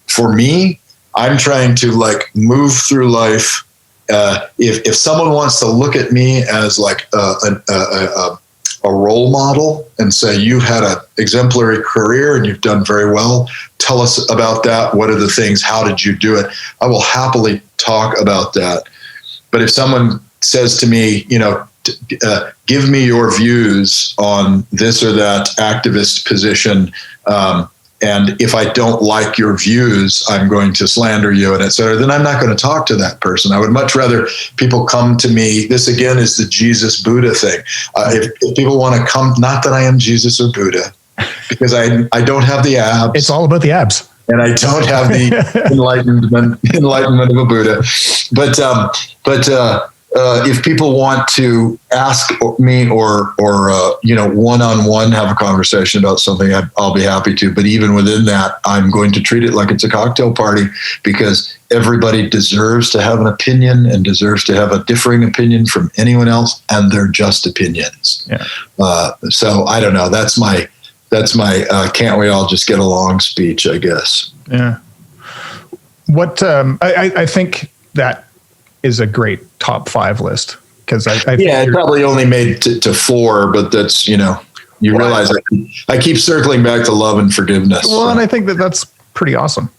For me, I'm trying to move through life. If someone wants to look at me as like a role model and say, you've had an exemplary career and you've done very well, tell us about that. What are the things? How did you do it? I will happily talk about that. But if someone says to me, give me your views on this or that activist position, and if I don't like your views, I'm going to slander you and et cetera, then I'm not going to talk to that person. I would much rather people come to me. This again is the Jesus Buddha thing. If people want to come, not that I am Jesus or Buddha, because I don't have the abs. It's all about the abs. And I don't have the enlightenment of a Buddha. But if people want to ask me or one-on-one have a conversation about something, I'll be happy to. But even within that, I'm going to treat it like it's a cocktail party, because everybody deserves to have an opinion and deserves to have a differing opinion from anyone else, and they're just opinions. Yeah. So I don't know. That's my can't we all just get along speech, I guess. Yeah. What I think that is a great top 5 list, because I it probably only made to 4, but that's realize I keep circling back to love and forgiveness. Well, and I think that's pretty awesome.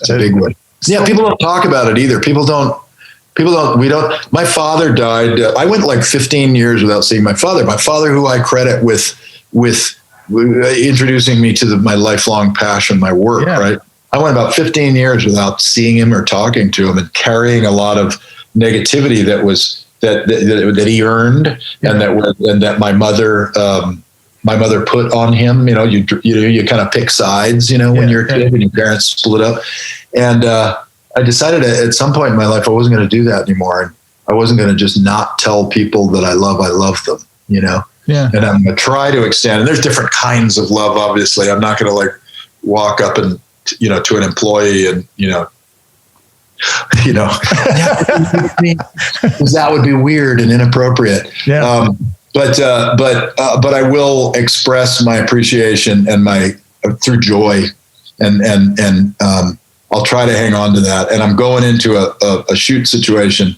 It's a big one. Yeah, people don't talk about it either. People don't. My father died. I went 15 years without seeing my father. My father, who I credit with introducing me to my lifelong passion, my work. Yeah. Right. I went about 15 years without seeing him or talking to him, and carrying a lot of negativity that he earned, yeah. and that my mother put on him. You kind of pick sides, when you're a kid and your parents split up. And I decided at some point in my life I wasn't going to do that anymore, and I wasn't going to just not tell people that I love them. Yeah. And I'm going to try to extend. And there's different kinds of love. Obviously, I'm not going to walk up and to an employee and that would be weird and inappropriate. Yeah. But I will express my appreciation and through joy, and I'll try to hang on to that. And I'm going into a shoot situation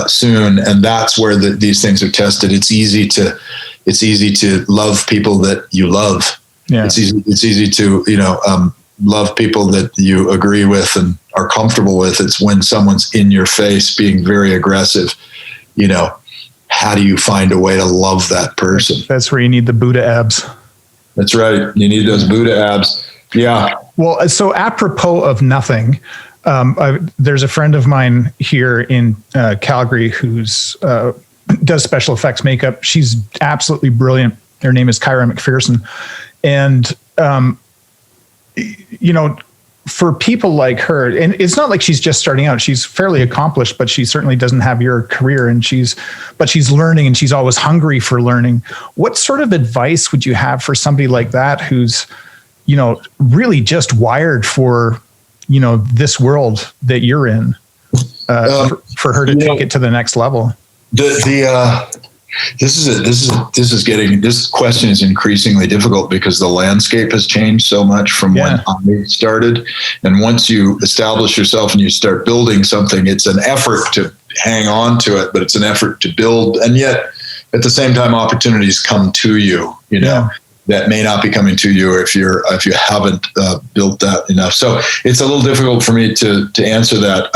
soon, and that's where these things are tested. It's easy to love people that you love. Yeah. It's easy to love people that you agree with and are comfortable with. It's when someone's in your face being very aggressive, how do you find a way to love that person? That's where you need the Buddha abs. That's right. You need those Buddha abs. Yeah. Well, so apropos of nothing, there's a friend of mine here in Calgary who's does special effects makeup. She's absolutely brilliant. Her name is Kyra McPherson. And, for people like her, and it's not like she's just starting out, she's fairly accomplished, but she certainly doesn't have your career, and she's learning, and she's always hungry for learning. What sort of advice would you have for somebody like that who's, really just wired for, this world that you're in, for her to take it to the next level? This question is increasingly difficult because the landscape has changed so much from when I started. And once you establish yourself and you start building something, it's an effort to hang on to it, but it's an effort to build. And yet at the same time, opportunities come to you, that may not be coming to you if you haven't built that enough. So it's a little difficult for me to answer that.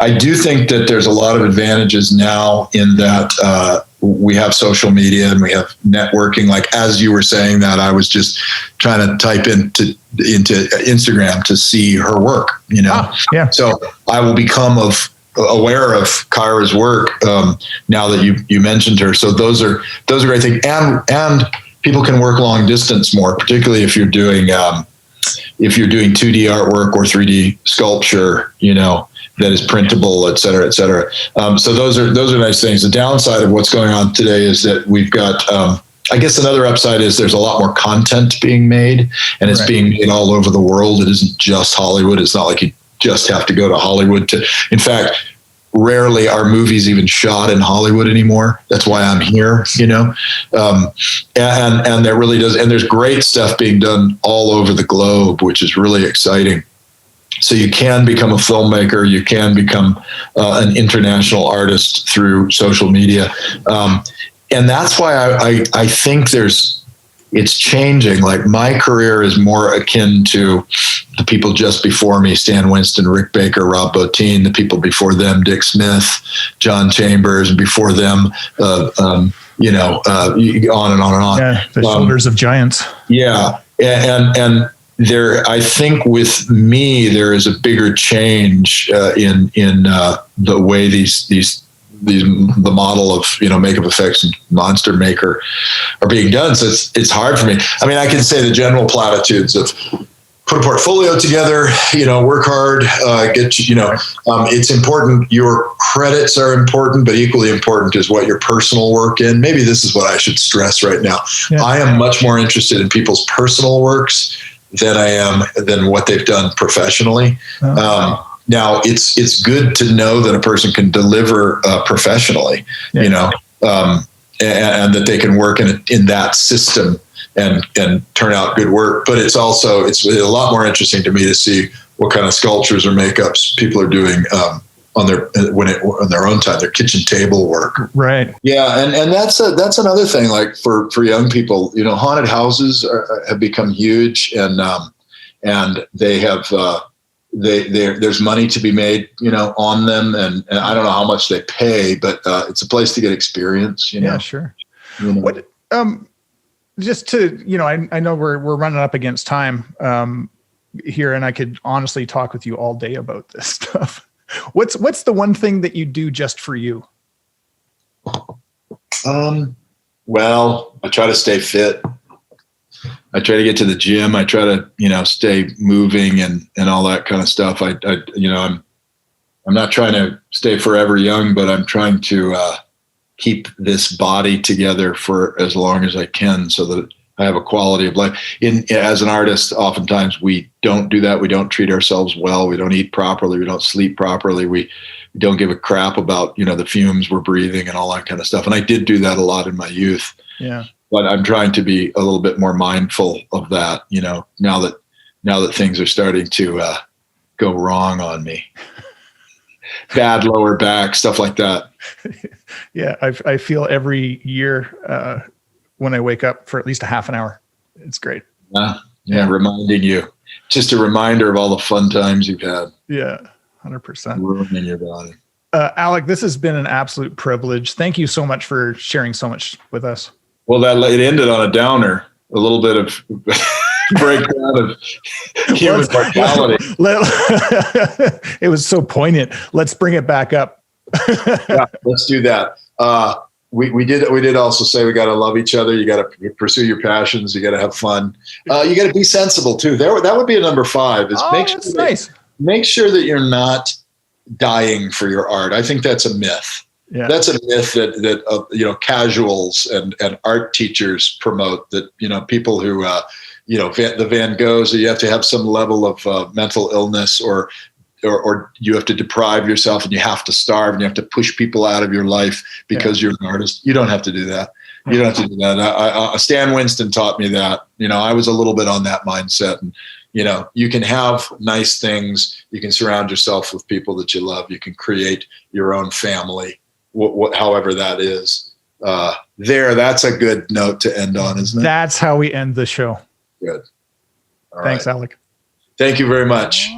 I do think that there's a lot of advantages now in that we have social media and we have networking. Like as you were saying that, I was just trying to type into Instagram to see her work. So I will become aware of Kyra's work now that you mentioned her. So those are great things. And people can work long distance more, particularly if you're doing 2D artwork or 3D sculpture, that is printable, et cetera, et cetera. So those are nice things. The downside of what's going on today is that we've got, I guess another upside is there's a lot more content being made, and it's being made all over the world. It isn't just Hollywood. It's not like you just have to go to Hollywood in fact, rarely are movies even shot in Hollywood anymore. That's why I'm here, and there really does. And there's great stuff being done all over the globe, which is really exciting. So you can become a filmmaker. You can become an international artist through social media. And that's why I think it's changing. Like my career is more akin to the people just before me, Stan Winston, Rick Baker, Rob Bottin, the people before them, Dick Smith, John Chambers, and before them, on and on and on. Yeah, the shoulders of giants. Yeah. And there, I think with me, there is a bigger change in the way the model of makeup effects and monster maker are being done. So it's hard for me. I mean, I can say the general platitudes of put a portfolio together, work hard, it's important. Your credits are important, but equally important is what your personal work in. Maybe this is what I should stress right now. Yeah. I am much more interested in people's personal works than what they've done professionally. Now it's good to know that a person can deliver professionally, and that they can work in that system and turn out good work. But it's a lot more interesting to me to see what kind of sculptures or makeups people are doing on their own time, their kitchen table work. Right. Yeah, and that's another thing. Like for young people, haunted houses have become huge, and they have. There's money to be made, on them, and I don't know how much they pay, but it's a place to get experience. Yeah, sure. What? Just to I know we're running up against time here, and I could honestly talk with you all day about this stuff. What's the one thing that you do just for you? Well, I try to stay fit. I try to get to the gym. I try to, stay moving and all that kind of stuff. I'm not trying to stay forever young, but I'm trying to keep this body together for as long as I can so that I have a quality of life. As an artist, oftentimes we don't do that. We don't treat ourselves well. We don't eat properly. We don't sleep properly. We don't give a crap about, the fumes we're breathing and all that kind of stuff. And I did do that a lot in my youth. Yeah. But I'm trying to be a little bit more mindful of that, now that things are starting to go wrong on me. Bad lower back, stuff like that. Yeah, I feel every year when I wake up for at least a half an hour. It's great. Yeah, reminding you. Just a reminder of all the fun times you've had. Yeah, 100%. Ruining your body. Alec, this has been an absolute privilege. Thank you so much for sharing so much with us. Well, it ended on a downer. A little bit of breakdown of human mortality. It was so poignant. Let's bring it back up. Yeah, let's do that. We did also say we got to love each other. You got to pursue your passions. You got to have fun. You got to be sensible too. That would be a number 5. Make sure that you're not dying for your art. I think that's a myth. Yeah. That's a myth that casuals and art teachers promote, that people who the Van Goghs, you have to have some level of mental illness or you have to deprive yourself and you have to starve and you have to push people out of your life because you're an artist. You don't have to do that. You don't have to do that. Stan Winston taught me that. I was a little bit on that mindset, and you can have nice things. You can surround yourself with people that you love. You can create your own family, however that is. That's a good note to end on, isn't it? That's how we end the show. Good. Thanks, Alec. Thank you very much.